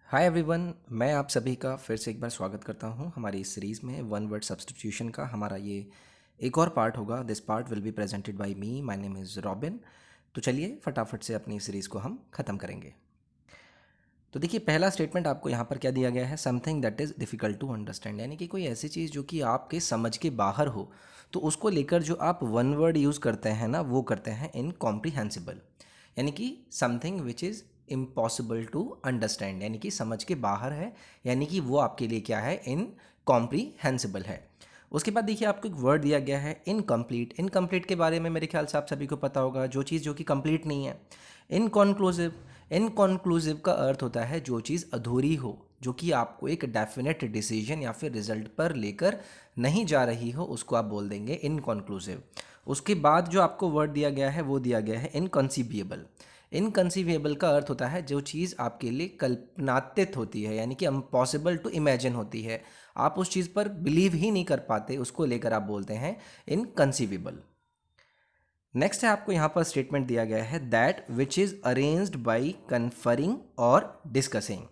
Hi everyone, मैं आप सभी का फिर से एक बार स्वागत करता हूं हमारी इस सीरीज़ में वन वर्ड सब्स्टिट्यूशन का। हमारा ये एक और पार्ट होगा। This part will be presented by me. My name is robin. तो चलिए फटाफट से अपनी सीरीज़ को हम ख़त्म करेंगे। तो देखिए, पहला स्टेटमेंट आपको यहाँ पर क्या दिया गया है, something that is difficult to understand, यानी कि कोई ऐसी चीज़ जो कि आपके समझ के बाहर हो, तो उसको लेकर जो आप वन वर्ड यूज़ करते हैं ना, वो करते हैं इनकॉम्प्रिहेंसिबल, यानी कि something which is impossible to understand, यानी कि समझ के बाहर है, यानी कि वो आपके लिए क्या है, इनकॉम्प्रिहेंसिबल है। उसके बाद देखिए, आपको एक वर्ड दिया गया है इनकम्प्लीट। इनकम्प्लीट के बारे में मेरे ख्याल से आप सभी को पता होगा, जो चीज़ जो कि कंप्लीट नहीं है। इनकॉन्क्लूसिव, इनकॉन्क्लूसिव का अर्थ होता है जो चीज़ अधूरी हो, जो कि आपको एक डेफिनेट डिसीजन या फिर रिजल्ट पर लेकर नहीं जा रही हो, उसको आप बोल देंगे इनकॉन्क्लूसिव। उसके बाद जो आपको वर्ड दिया गया है वो दिया गया है इनकंसीविएबल। इनकंसीविएबल का अर्थ होता है जो चीज़ आपके लिए कल्पनातीत होती है, यानी कि इम्पॉसिबल टू इमेजिन होती है, आप उस चीज़ पर बिलीव ही नहीं कर पाते, उसको लेकर आप बोलते हैं इनकंसीवेबल। नेक्स्ट है, आपको यहाँ पर स्टेटमेंट दिया गया है that which is arranged by conferring और डिस्कसिंग।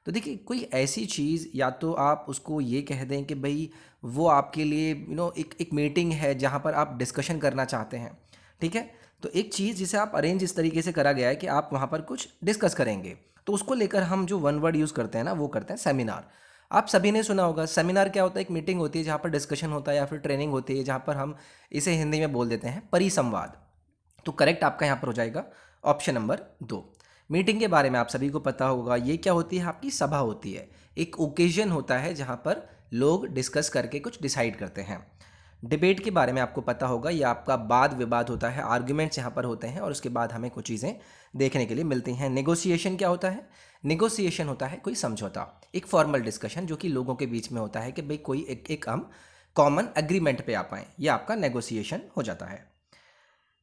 तो देखिए, कोई ऐसी चीज़, या तो आप उसको ये कह दें कि भाई वो आपके लिए एक मीटिंग है जहाँ पर आप डिस्कशन करना चाहते हैं, ठीक है। तो एक चीज़ जिसे आप अरेंज इस तरीके से करा गया है कि आप वहाँ पर कुछ डिस्कस करेंगे, तो उसको लेकर हम जो वन वर्ड यूज़ करते हैं ना, वो करते हैं सेमिनार। आप सभी ने सुना होगा, सेमिनार क्या होता है, एक मीटिंग होती है जहाँ पर डिस्कशन होता है या फिर ट्रेनिंग होती है, जहाँ पर हम इसे हिंदी में बोल देते हैं परिसंवाद। तो करेक्ट आपका यहाँ पर हो जाएगा ऑप्शन नंबर 2। मीटिंग के बारे में आप सभी को पता होगा, ये क्या होती है, आपकी सभा होती है, एक ओकेजन होता है जहाँ पर लोग डिस्कस करके कुछ डिसाइड करते हैं। डिबेट के बारे में आपको पता होगा, ये आपका वाद विवाद होता है, आर्ग्यूमेंट्स यहाँ पर होते हैं और उसके बाद हमें कुछ चीज़ें देखने के लिए मिलती हैं। नेगोशिएशन क्या होता है, नेगोशिएशन होता है कोई समझौता, एक फॉर्मल डिस्कशन जो कि लोगों के बीच में होता है कि भाई कोई एक हम कॉमन एग्रीमेंट पे आ पाएँ, ये आपका नेगोशिएशन हो जाता है।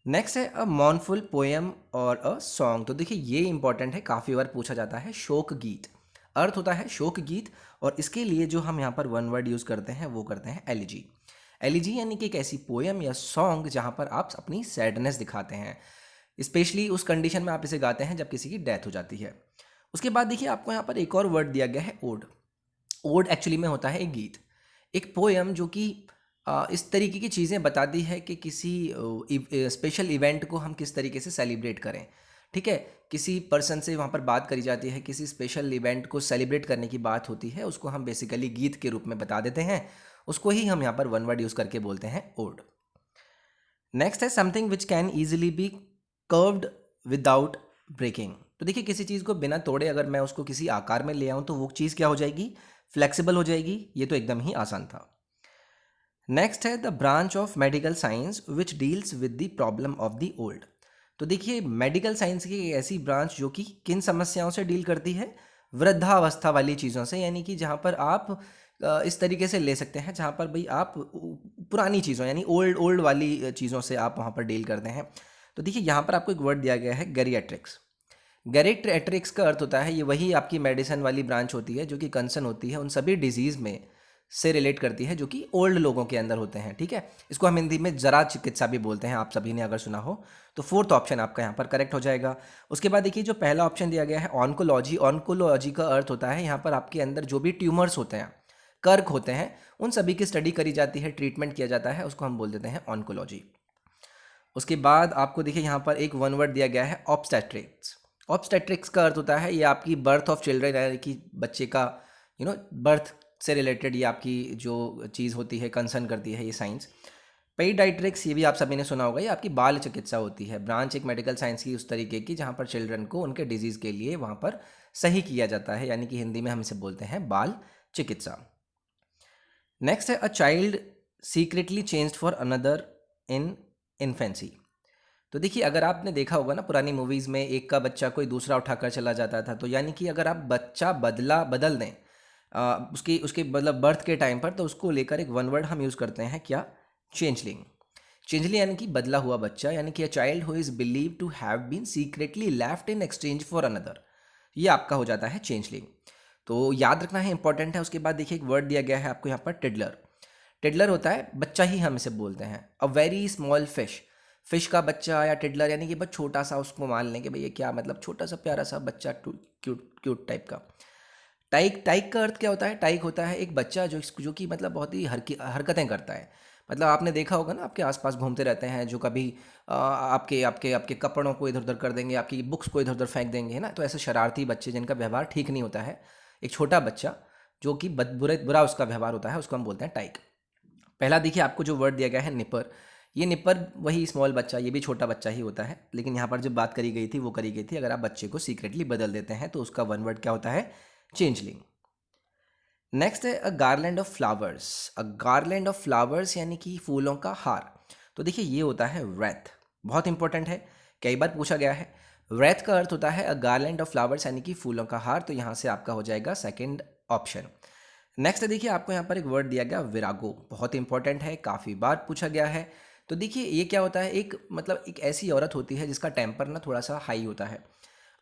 नेक्स्ट है अ मॉर्नफुल पोएम और अ सॉन्ग। तो देखिए, ये इंपॉर्टेंट है, काफ़ी बार पूछा जाता है। शोक गीत, अर्थ होता है शोक गीत, और इसके लिए जो हम यहाँ पर वन वर्ड यूज़ करते हैं वो करते हैं एलिजी। एलिजी यानी कि एक ऐसी पोएम या सॉन्ग जहाँ पर आप अपनी सैडनेस दिखाते हैं, स्पेशली उस कंडीशन में आप इसे गाते हैं जब किसी की डेथ हो जाती है। उसके बाद देखिए, आपको यहाँ पर एक और वर्ड दिया गया है ओड। ओड एक्चुअली में होता है एक गीत, एक पोयम जो कि इस तरीके की चीज़ें बताती है कि किसी स्पेशल इवेंट को हम किस तरीके से सेलिब्रेट करें, ठीक है। किसी पर्सन से वहाँ पर बात करी जाती है, किसी स्पेशल इवेंट को सेलिब्रेट करने की बात होती है, उसको हम बेसिकली गीत के रूप में बता देते हैं, उसको ही हम यहाँ पर वन वर्ड यूज़ करके बोलते हैं ओड। नेक्स्ट है something which can easily be curved without breaking. तो देखिए, किसी चीज़ को बिना तोड़े अगर मैं उसको किसी आकार में ले आऊँ तो वो चीज़ क्या हो जाएगी, फ्लेक्सिबल हो जाएगी। ये तो एकदम ही आसान था। नेक्स्ट है the branch of medical science which deals with the problem of the old. तो देखिए, मेडिकल साइंस की एक ऐसी ब्रांच जो कि किन समस्याओं से डील करती है, वृद्धावस्था वाली चीज़ों से, यानी कि जहाँ पर आप इस तरीके से ले सकते हैं जहाँ पर भाई आप पुरानी चीज़ों, यानी ओल्ड ओल्ड वाली चीज़ों से आप वहाँ पर डील करते हैं। तो देखिए, यहाँ पर आपको एक वर्ड दिया गया है गेरियाट्रिक्स। गेरियाट्रिक्स का अर्थ होता है, ये वही आपकी मेडिसिन वाली ब्रांच होती है जो कि कंसर्न होती है उन सभी डिजीज़ में से रिलेट करती है जो कि ओल्ड लोगों के अंदर होते हैं, ठीक है। इसको हम हिंदी में जरा चिकित्सा भी बोलते हैं, आप सभी ने अगर सुना हो। तो फोर्थ ऑप्शन आपका यहाँ पर करेक्ट हो जाएगा। उसके बाद देखिए, जो पहला ऑप्शन दिया गया है ऑन्कोलॉजी, ऑन्कोलॉजी का अर्थ होता है यहाँ पर आपके अंदर जो भी ट्यूमर्स होते हैं, कर्क होते हैं, उन सभी की स्टडी करी जाती है, ट्रीटमेंट किया जाता है, उसको हम बोल देते हैं ऑन्कोलॉजी। उसके बाद आपको देखिए, यहाँ पर एक वन वर्ड दिया गया है ऑब्स्टेट्रिक्स। ऑब्स्टेट्रिक्स का अर्थ होता है ये आपकी बर्थ ऑफ चिल्ड्रन, यानी कि बच्चे का बर्थ से रिलेटेड ये आपकी जो चीज़ होती है, कंसर्न करती है ये साइंस। पेडियाट्रिक्स, ये भी आप सभी ने सुना होगा, ये आपकी बाल चिकित्सा होती है, ब्रांच एक मेडिकल साइंस की उस तरीके की जहाँ पर चिल्ड्रन को उनके डिजीज़ के लिए वहाँ पर सही किया जाता है, यानी कि हिंदी में हम इसे बोलते हैं बाल चिकित्सा। नेक्स्ट है a child secretly changed for another in infancy. तो देखिए, अगर आपने देखा होगा ना, पुरानी मूवीज़ में एक का बच्चा कोई दूसरा उठाकर चला जाता था, तो यानी कि अगर आप बच्चा बदल दें उसकी उसके मतलब बर्थ के टाइम पर, तो उसको लेकर एक वन वर्ड हम यूज़ करते हैं क्या, चेंजलिंग। चेंजलिंग यानी कि बदला हुआ बच्चा, यानी कि a child who is believe to have been secretly left in exchange for another, ये आपका हो जाता है चेंजलिंग। तो याद रखना है, इंपॉर्टेंट है। उसके बाद देखिए, एक वर्ड दिया गया है आपको यहाँ पर टिडलर। टिडलर होता है बच्चा ही, हम इसे बोलते हैं a very small fish. Fish का बच्चा या टिडलर, यानी कि बस छोटा सा, उसको मान लें कि भैया क्या मतलब, छोटा सा प्यारा सा बच्चा, क्यूट क्यूट टाइप का। टाइक टाइक का अर्थ क्या होता है? टाइक होता है एक बच्चा जो कि मतलब बहुत ही हरकतें करता है। मतलब आपने देखा होगा ना, आपके आस-पास घूमते रहते हैं, जो कभी आपके आपके आपके कपड़ों को इधर-उधर कर देंगे, आपकी बुक्स को इधर-उधर फेंक देंगे, है ना? तो ऐसे शरारती बच्चे जिनका व्यवहार ठीक नहीं होता है, एक छोटा बच्चा जो कि बुरा उसका व्यवहार होता है, उसको हम बोलते हैं टाइक। पहला देखिए आपको जो वर्ड दिया गया है निपर, ये निपर वही स्मॉल बच्चा, ये भी छोटा बच्चा ही होता है, लेकिन यहाँ पर जो बात करी गई थी वो करी गई थी अगर आप बच्चे को सीक्रेटली बदल देते हैं तो उसका वन वर्ड क्या होता है? चेंजलिंग। नेक्स्ट है a garland of flowers. A garland of flowers यानी कि फूलों का हार। तो देखिए ये होता है wreath, बहुत इंपॉर्टेंट है, कई बार पूछा गया है। wreath का अर्थ होता है अ गार्लैंड ऑफ फ्लावर्स यानी कि फूलों का हार, तो यहाँ से आपका हो जाएगा सेकंड ऑप्शन। नेक्स्ट देखिए आपको यहाँ पर एक वर्ड दिया गया विरागो, बहुत इंपॉर्टेंट है, काफ़ी बार पूछा गया है। तो देखिए ये क्या होता है, एक मतलब एक ऐसी औरत होती है जिसका टेम्पर ना थोड़ा सा हाई होता है।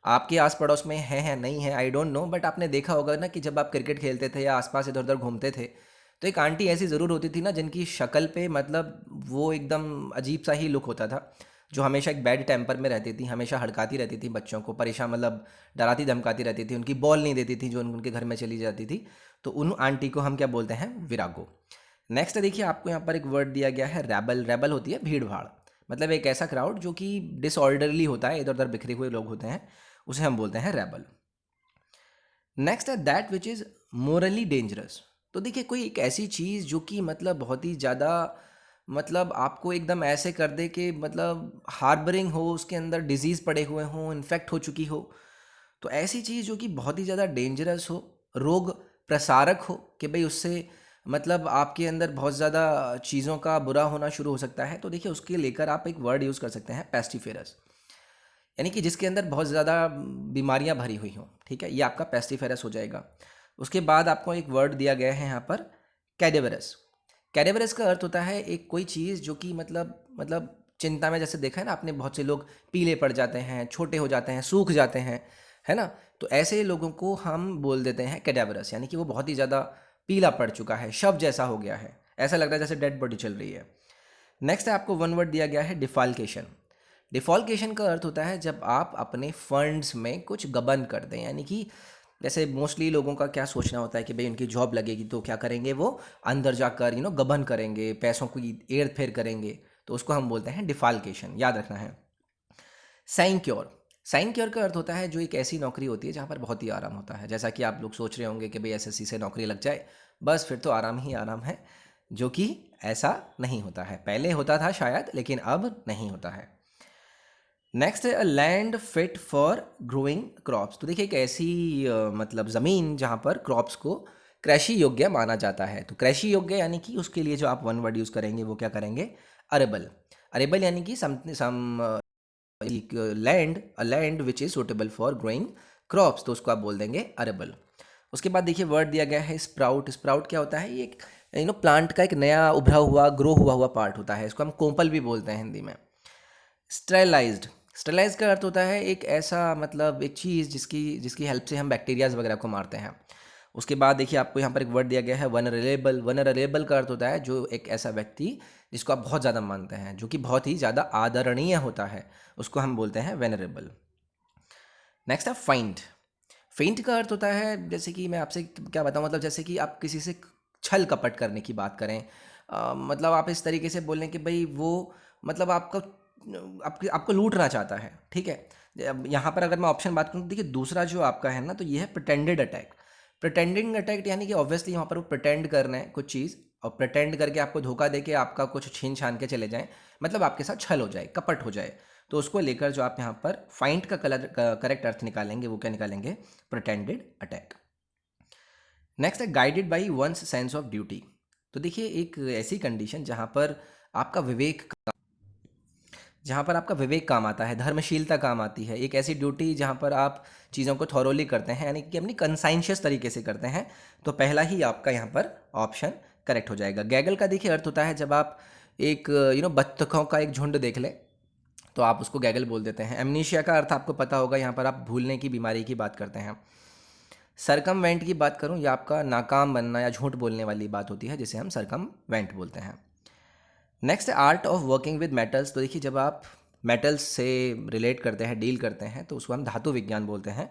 आपके आस पड़ोस में है नहीं है आई डोंट नो, बट आपने देखा होगा ना कि जब आप क्रिकेट खेलते थे या आसपास इधर उधर घूमते थे, तो एक आंटी ऐसी ज़रूर होती थी ना जिनकी शक्ल पे मतलब वो एकदम अजीब सा ही लुक होता था, जो हमेशा एक बैड टेम्पर में रहती थी, हमेशा हड़काती रहती थी बच्चों को, परेशान मतलब डराती धमकाती रहती थी, उनकी बॉल नहीं देती थी जो उनके घर में चली जाती थी। तो उन आंटी को हम क्या बोलते हैं? विरागो। नेक्स्ट देखिए आपको यहाँ पर एक वर्ड दिया गया है रेबल। रेबल होती है भीड़ भाड़, मतलब एक ऐसा क्राउड जो कि डिसऑर्डरली होता है, इधर उधर बिखरे हुए लोग होते हैं, उसे हम बोलते हैं रेबल। नेक्स्ट है that which is morally dangerous. तो देखिए कोई एक ऐसी चीज़ जो कि मतलब बहुत ही ज़्यादा मतलब आपको एकदम ऐसे कर दे कि मतलब हार्बरिंग हो, उसके अंदर डिजीज़ पड़े हुए हों, इन्फेक्ट हो चुकी हो, तो ऐसी चीज़ जो कि बहुत ही ज़्यादा डेंजरस हो, रोग प्रसारक हो, कि भाई उससे मतलब आपके अंदर बहुत ज़्यादा चीज़ों का बुरा होना शुरू हो सकता है, तो देखिए उसके लेकर आप एक वर्ड यूज़ कर सकते हैं पेस्टिफेरस, यानी कि जिसके अंदर बहुत ज़्यादा बीमारियां भरी हुई हों, ठीक है, ये आपका पेस्टिफेरस हो जाएगा। उसके बाद आपको एक वर्ड दिया गया है यहाँ पर कैडेवरस। कैडेवरस का अर्थ होता है एक कोई चीज़ जो कि मतलब चिंता में, जैसे देखा है ना आपने, बहुत से लोग पीले पड़ जाते हैं, छोटे हो जाते हैं, सूख जाते हैं, है ना? तो ऐसे लोगों को हम बोल देते हैं कैडेवरस, यानी कि वो बहुत ही ज़्यादा पीला पड़ चुका है, शव जैसा हो गया है, ऐसा लग रहा है जैसे डेड बॉडी चल रही है। नेक्स्ट है आपको वन वर्ड दिया गया है डिफाल्केशन। डिफॉल्केशन का अर्थ होता है जब आप अपने फंड्स में कुछ गबन कर दें, यानी कि जैसे मोस्टली लोगों का क्या सोचना होता है कि भाई उनकी जॉब लगेगी तो क्या करेंगे, वो अंदर जाकर गबन करेंगे, पैसों की हेर फेर करेंगे, तो उसको हम बोलते हैं डिफाल्केशन, याद रखना है। साइंक्योर। साइंक्योर का अर्थ होता है जो एक ऐसी नौकरी होती है जहाँ पर बहुत ही आराम होता है, जैसा कि आप लोग सोच रहे होंगे कि भाई एसएससी से नौकरी लग जाए बस फिर तो आराम ही आराम है, जो कि ऐसा नहीं होता है, पहले होता था शायद लेकिन अब नहीं होता है। नेक्स्ट है a land fit for growing crops. तो देखिए एक ऐसी मतलब ज़मीन जहाँ पर क्रॉप्स को कृषि योग्य माना जाता है, तो कृषि योग्य यानी कि उसके लिए जो आप वन वर्ड यूज़ करेंगे वो क्या करेंगे? अरेबल। अरेबल यानी कि सम एक land, a land which is suitable for growing crops, तो उसको आप बोल देंगे अरेबल। उसके बाद देखिए वर्ड दिया गया है स्प्राउट। स्प्राउट क्या होता है? ये एक प्लांट का एक नया उभरा हुआ ग्रो हुआ हुआ पार्ट होता है, इसको हम कोंपल भी बोलते हैं हिंदी में। स्टेरलाइज्ड। स्टेरलाइज का अर्थ होता है एक ऐसा मतलब एक चीज़ जिसकी जिसकी हेल्प से हम बैक्टीरियाज वगैरह को मारते हैं। उसके बाद देखिए आपको यहाँ पर एक वर्ड दिया गया है वनरेबल। वनरेबल का अर्थ होता है जो एक ऐसा व्यक्ति जिसको आप बहुत ज़्यादा मानते हैं, जो कि बहुत ही ज़्यादा आदरणीय होता है, उसको हम बोलते हैं वेनरेबल। नेक्स्ट है फाइंड। फेंट का अर्थ होता है, जैसे कि मैं आपसे क्या बताऊँ, मतलब जैसे कि आप किसी से छल कपट करने की बात करें, मतलब आप इस तरीके से बोलें कि भाई वो मतलब आपको लूटना चाहता है, ठीक है। अब यहाँ पर अगर मैं ऑप्शन बात करूँ तो देखिए दूसरा जो आपका है ना, तो ये है प्रिटेंडेड अटैक। प्रिटेंडिंग अटैक यानी कि ऑब्वियसली यहाँ पर वो प्रिटेंड करना है कुछ चीज़, और प्रिटेंड करके आपको धोखा दे के आपका कुछ छीन छान के चले जाएं, मतलब आपके साथ छल हो जाए, कपट हो जाए, तो उसको लेकर जो आप यहाँ पर फाइंड का करेक्ट अर्थ निकालेंगे वो क्या निकालेंगे? Pretended attack. नेक्स्ट है guided by one's sense of duty. तो देखिए एक ऐसी कंडीशन जहाँ पर आपका विवेक काम आता है, धर्मशीलता काम आती है, एक ऐसी ड्यूटी जहाँ पर आप चीज़ों को थॉरोली करते हैं, यानी कि अपनी कंसाइंशियस तरीके से करते हैं, तो पहला ही आपका यहाँ पर ऑप्शन करेक्ट हो जाएगा। गैगल का देखिए अर्थ होता है जब आप एक बत्तखों का एक झुंड देख लें तो आप उसको गैगल बोल देते हैं। एमनीशिया का अर्थ आपको पता होगा, यहाँ पर आप भूलने की बीमारी की बात करते हैं। सरकमवेंट की बात करूँ, या आपका नाकाम बनना या झूठ बोलने वाली बात होती है, जिसे हम सरकमवेंट बोलते हैं। Next art of working with metals. तो देखिए जब आप मेटल्स से रिलेट करते हैं, डील करते हैं, तो उसको हम धातु विज्ञान बोलते हैं।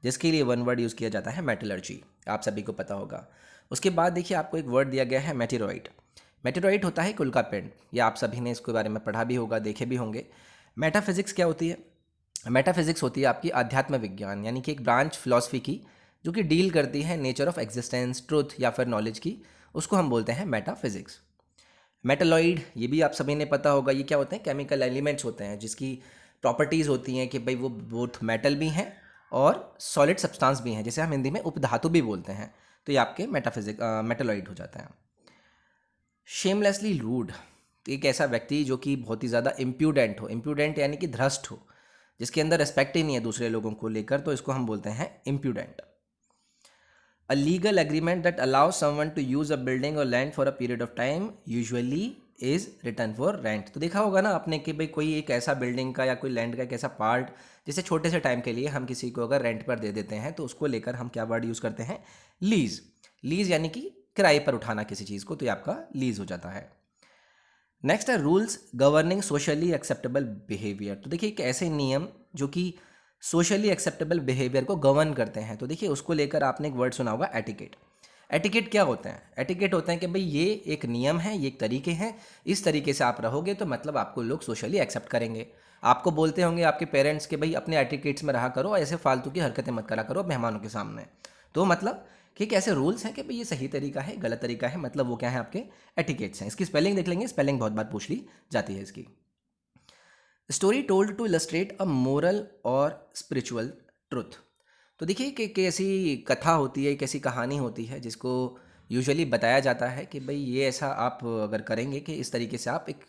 जिसके लिए वन वर्ड यूज़ किया जाता है मेटलर्जी, आप सभी को पता होगा। उसके बाद देखिए आपको एक वर्ड दिया गया है मेटेरॉइड। मेटेरॉइड होता है एक उल्का पिंड, या आप सभी ने इसके बारे में पढ़ा भी होगा, देखे भी होंगे। मेटाफिजिक्स क्या होती है? मेटाफिजिक्स होती है आपकी अध्यात्म विज्ञान, यानी कि एक ब्रांच फिलॉसफी की जो कि डील करती है नेचर ऑफ एग्जिस्टेंस, ट्रुथ या फिर नॉलेज की, उसको हम बोलते हैं मेटाफिजिक्स। मेटलॉइड, ये भी आप सभी ने पता होगा, ये क्या होते हैं? केमिकल एलिमेंट्स होते हैं जिसकी प्रॉपर्टीज़ होती हैं कि भाई वो बोथ मेटल भी हैं और सॉलिड सब्सटेंस भी हैं, जिसे हम हिंदी में उपधातु भी बोलते हैं। तो ये आपके मेटलॉइड हो जाता है। शेमलेसली रूड, एक ऐसा व्यक्ति जो कि बहुत ही ज़्यादा इम्प्यूडेंट हो, इम्प्यूडेंट यानी कि ध्रष्ट हो, जिसके अंदर रिस्पेक्ट ही नहीं है दूसरे लोगों को लेकर, तो इसको हम बोलते हैं impudent. A legal agreement that allows someone to use a building or land for a period of time usually is written for rent। तो देखा होगा ना आपने कि भाई कोई एक ऐसा बिल्डिंग का या कोई लैंड का एक ऐसा पार्ट जिसे छोटे से टाइम के लिए हम किसी को अगर रेंट पर दे देते हैं, तो उसको लेकर हम क्या वर्ड यूज़ करते हैं? लीज। लीज यानी कि किराए पर उठाना किसी चीज़ को, तो ये आपका लीज हो जाता है। नेक्स्ट है rules governing socially acceptable behaviour. तो देखिए एक ऐसे नियम जो कि सोशली एक्सेप्टेबल बिहेवियर को गवर्न करते हैं, तो देखिए उसको लेकर आपने एक वर्ड सुना होगा, एटिकेट। एटिकेट क्या होते हैं? एटिकेट होते हैं कि भाई ये एक नियम है, ये एक तरीके हैं, इस तरीके से आप रहोगे तो मतलब आपको लोग सोशली एक्सेप्ट करेंगे। आपको बोलते होंगे आपके पेरेंट्स कि भाई अपने एटिकेट्स में रहा करो, ऐसे फालतू की हरकतें मत करा करो मेहमानों के सामने। तो मतलब कि एक ऐसे रूल्स हैं कि भाई ये सही तरीका है, गलत तरीका है, मतलब वो क्या है? आपके एटिकेट्स हैं। इसकी स्पेलिंग देख लेंगे, स्पेलिंग बहुत बार पूछ ली जाती है इसकी। Story told to illustrate a moral और स्पिरिचुअल ट्रुथ। तो देखिए कि ऐसी कथा होती है, एक ऐसी कहानी होती है जिसको यूजुअली बताया जाता है कि भाई ये ऐसा आप अगर करेंगे कि इस तरीके से आप एक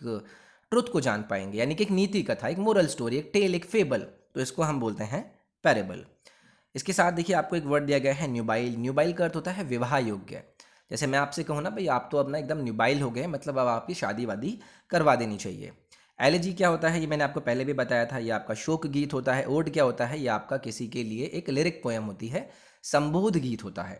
ट्रुथ को जान पाएंगे, यानी कि एक नीति कथा, एक मोरल स्टोरी, एक टेल, एक फेबल, तो इसको हम बोलते हैं पैरेबल। इसके साथ देखिए आपको एक वर्ड दिया गया है न्यूबाइल। न्यूबाइल का अर्थ होता है विवाह योग्य। जैसे मैं आपसे कहूँ ना भाई आप तो अब ना एकदम न्यूबाइल हो गए, मतलब अब आपकी शादी वादी करवा देनी चाहिए। एलेजी क्या होता है? ये मैंने आपको पहले भी बताया था, ये आपका शोक गीत होता है। ओड क्या होता है? ये आपका किसी के लिए एक लिरिक पोएम होती है, संबोध गीत होता है।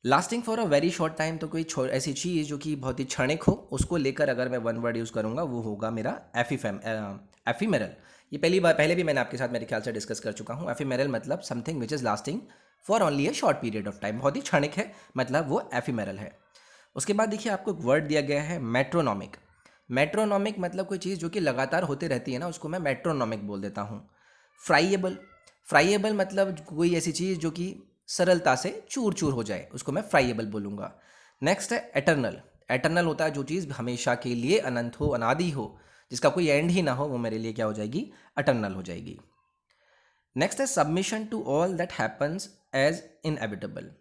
Lasting for a very short time, तो कोई ऐसी चीज़ जो कि बहुत ही क्षणिक हो, उसको लेकर अगर मैं वन वर्ड यूज़ करूँगा वो होगा मेरा एफीमेरल। ये पहले भी मैंने आपके साथ मेरे ख्याल से डिस्कस कर चुका हूँ। एफीमेरल मतलब something which is lasting for only a short period of time, बहुत ही क्षणिक है, मतलब वो एफीमेरल है। उसके बाद देखिए आपको एक वर्ड दिया गया है मेट्रोनॉमिक। मेट्रोनॉमिक मतलब कोई चीज़ जो कि लगातार होती रहती है ना, उसको मैं मेट्रोनॉमिक बोल देता हूँ। फ्राइएबल, फ्राइएबल मतलब कोई ऐसी चीज़ जो कि सरलता से चूर चूर हो जाए, उसको मैं फ्राइएबल बोलूँगा। नेक्स्ट है एटर्नल। एटर्नल होता है जो चीज़ हमेशा के लिए अनंत हो, अनादि हो, जिसका कोई एंड ही ना हो, वो मेरे लिए क्या हो जाएगी? अटर्नल हो जाएगी। नेक्स्ट है submission to all that happens as inevitable.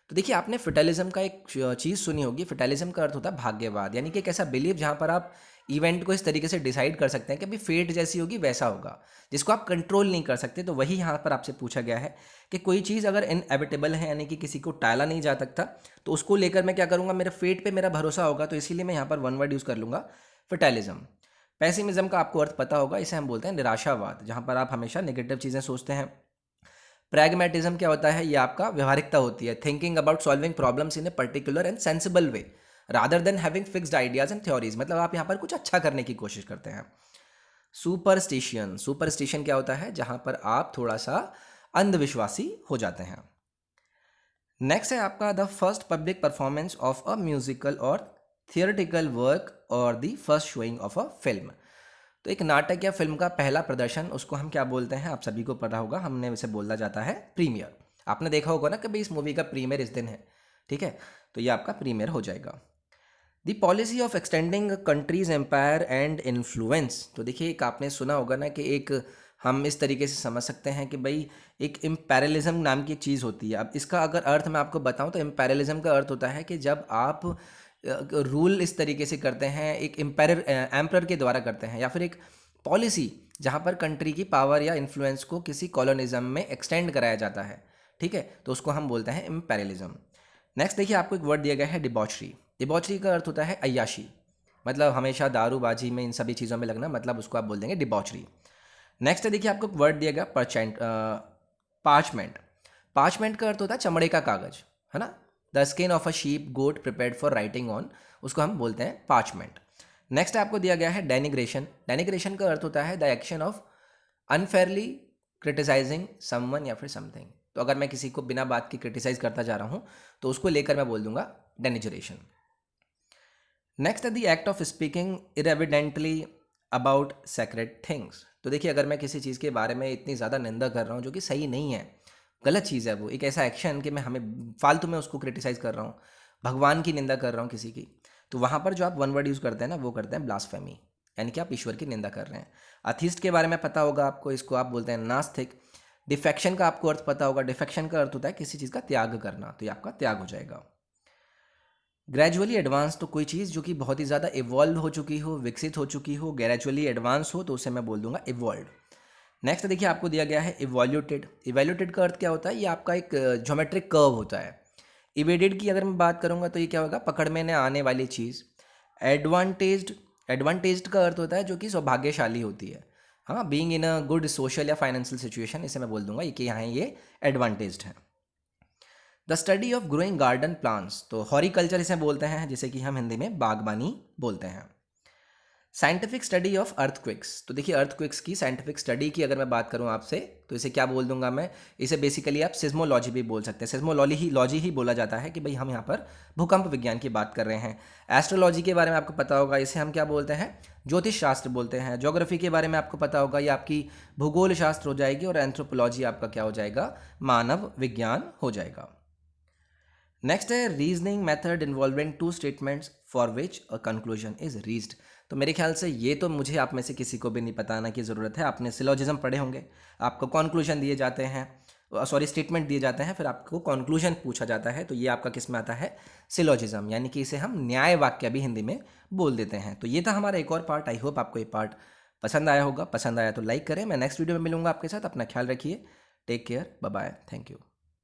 तो देखिए आपने फिटलिज्म का एक चीज़ सुनी होगी। फिटलिज्म का अर्थ होता है भाग्यवाद, यानी कि एक ऐसा बिलीव जहाँ पर आप इवेंट को इस तरीके से डिसाइड कर सकते हैं कि भाई फेट जैसी होगी वैसा होगा, जिसको आप कंट्रोल नहीं कर सकते। तो वही यहाँ पर आपसे पूछा गया है कि कोई चीज़ अगर इनएविटेबल है, यानी कि किसी को टाला नहीं जा सकता, तो उसको लेकर मैं क्या करूँगा? मेरे फेट पे मेरा भरोसा होगा, तो इसीलिए मैं यहाँ पर वन वर्ड यूज़ कर लूँगा, फिटलिज्म। पैसिमिज्म का आपको अर्थ पता होगा, इसे हम बोलते हैं निराशावाद, जहाँ पर आप हमेशा नेगेटिव चीज़ें सोचते हैं। प्रैग्मेटिज्म क्या होता है? ये आपका व्यवहारिकता होती है, thinking about solving problems in a particular and sensible way rather than having fixed ideas and theories, मतलब आप यहाँ पर कुछ अच्छा करने की कोशिश करते हैं। सुपरस्टिशन, सुपरस्टिशन क्या होता है? जहाँ पर आप थोड़ा सा अंधविश्वासी हो जाते हैं। नेक्स्ट है आपका the first public performance of a musical और थियोरेटिकल वर्क और the first showing of a film. तो एक नाटक या फिल्म का पहला प्रदर्शन, उसको हम क्या बोलते हैं? आप सभी को पता होगा, हमने उसे बोला जाता है प्रीमियर। आपने देखा होगा ना कि भाई इस मूवी का प्रीमियर इस दिन है, ठीक है? तो ये आपका प्रीमियर हो जाएगा। The policy of extending country's empire and influence. तो देखिए एक आपने सुना होगा ना कि एक हम इस तरीके से समझ सकते हैं कि भाई एक इम्पेरियलिज्म नाम की चीज़ होती है। अब इसका अगर अर्थ मैं आपको बताऊं तो इम्पेरियलिज्म का अर्थ होता है कि जब आप रूल इस तरीके से करते हैं, एक एम्पर के द्वारा करते हैं, या फिर एक पॉलिसी जहाँ पर कंट्री की पावर या इन्फ्लुएंस को किसी कॉलोनिज्म में एक्सटेंड कराया जाता है, ठीक है? तो उसको हम बोलते हैं इम्पेरियलिज्म। नेक्स्ट देखिए आपको एक वर्ड दिया गया है डिबॉचरी। डिबॉचरी का अर्थ होता है अय्याशी, मतलब हमेशा दारूबाजी में, इन सभी चीज़ों में लगना, मतलब उसको आप बोल देंगे डिबॉचरी। नेक्स्ट है देखिए आपको एक वर्ड दिया गया पार्चमेंट। पार्चमेंट का अर्थ होता है चमड़े का कागज, है ना? The skin of a sheep goat prepared for writing on, उसको हम बोलते हैं पार्चमेंट। नेक्स्ट आपको दिया गया है डेनिग्रेशन। डेनिग्रेशन का अर्थ होता है the action of unfairly criticising someone या फिर समथिंग। तो अगर मैं किसी को बिना बात की क्रिटिसाइज करता जा रहा हूँ तो उसको लेकर मैं बोल दूंगा डेनिजरेशन। नेक्स्ट है the act of speaking irreverently about sacred things. तो देखिए, अगर मैं किसी चीज़ के बारे में इतनी ज़्यादा निंदा कर रहा हूँ जो कि सही नहीं है, गलत चीज़ है, वो एक ऐसा एक्शन कि मैं हमें फालतू में उसको क्रिटिसाइज़ कर रहा हूँ, भगवान की निंदा कर रहा हूँ किसी की, तो वहाँ पर जो आप वन वर्ड यूज़ करते हैं ना, वो करते हैं ब्लास्फेमी, यानी कि आप ईश्वर की निंदा कर रहे हैं। अथिस्ट के बारे में पता होगा आपको, इसको आप बोलते हैं नास्तिक। डिफेक्शन का आपको अर्थ पता होगा, डिफेक्शन का अर्थ होता है किसी चीज़ का त्याग करना, तो ये आपका त्याग हो जाएगा। ग्रेजुअली एडवांस, तो कोई चीज़ जो कि बहुत ही ज़्यादा इवॉल्व हो चुकी हो, विकसित हो चुकी हो, ग्रेजुअली एडवांस हो, तो उसे मैं बोल दूंगा इवॉल्व। नेक्स्ट देखिए, आपको दिया गया है इवॉल्यूटेड। इवैल्यूटेड का अर्थ क्या होता है, ये आपका एक ज्योमेट्रिक कर्व होता है। इवेडेड की अगर मैं बात करूंगा तो ये क्या होगा, पकड़ में न आने वाली चीज़। एडवांटेज्ड, एडवांटेज्ड का अर्थ होता है जो कि सौभाग्यशाली होती है। हाँ, being in a good social या फाइनेंशियल सिचुएशन, इसे मैं बोल दूंगा ये कि यहाँ ये एडवांटेज्ड है। The study of growing garden plants, तो हॉरिकल्चर इसे बोलते हैं, जिसे कि हम हिंदी में बागबानी बोलते हैं। साइंटिफिक स्टडी ऑफ अर्थक्वेक्स, तो देखिए अर्थक्वेक्स की साइंटिफिक स्टडी की अगर मैं बात करूं आपसे, तो इसे क्या बोल दूंगा मैं, इसे बेसिकली आप सिज्मोलॉजी भी बोल सकते हैं। सिज्मोलॉजी ही बोला जाता है कि भाई हम यहाँ पर भूकंप विज्ञान की बात कर रहे हैं। एस्ट्रोलॉजी के बारे में आपको पता होगा, इसे हम क्या बोलते हैं, ज्योतिष शास्त्र बोलते हैं। ज्योग्राफी के बारे में आपको पता होगा, ये आपकी भूगोल शास्त्र हो जाएगी। और एंथ्रोपोलॉजी आपका क्या हो जाएगा, मानव विज्ञान हो जाएगा। नेक्स्ट है reasoning method involving two statements for which a conclusion is reached. तो मेरे ख्याल से ये तो मुझे आप में से किसी को भी नहीं बताना की ज़रूरत है, आपने सिलोजिज्म पढ़े होंगे। आपको कॉन्क्लूजन दिए जाते हैं, सॉरी स्टेटमेंट दिए जाते हैं, फिर आपको कॉन्क्लूजन पूछा जाता है, तो ये आपका किस में आता है, सिलोजिज्म, यानी कि इसे हम न्याय वाक्य भी हिंदी में बोल देते हैं। तो ये था हमारा एक और पार्ट। आई होप आपको ये पार्ट पसंद आया होगा। पसंद आया तो लाइक करें। मैं नेक्स्ट वीडियो में मिलूंगा आपके साथ। अपना ख्याल रखिए। Take care, bye bye, thank you.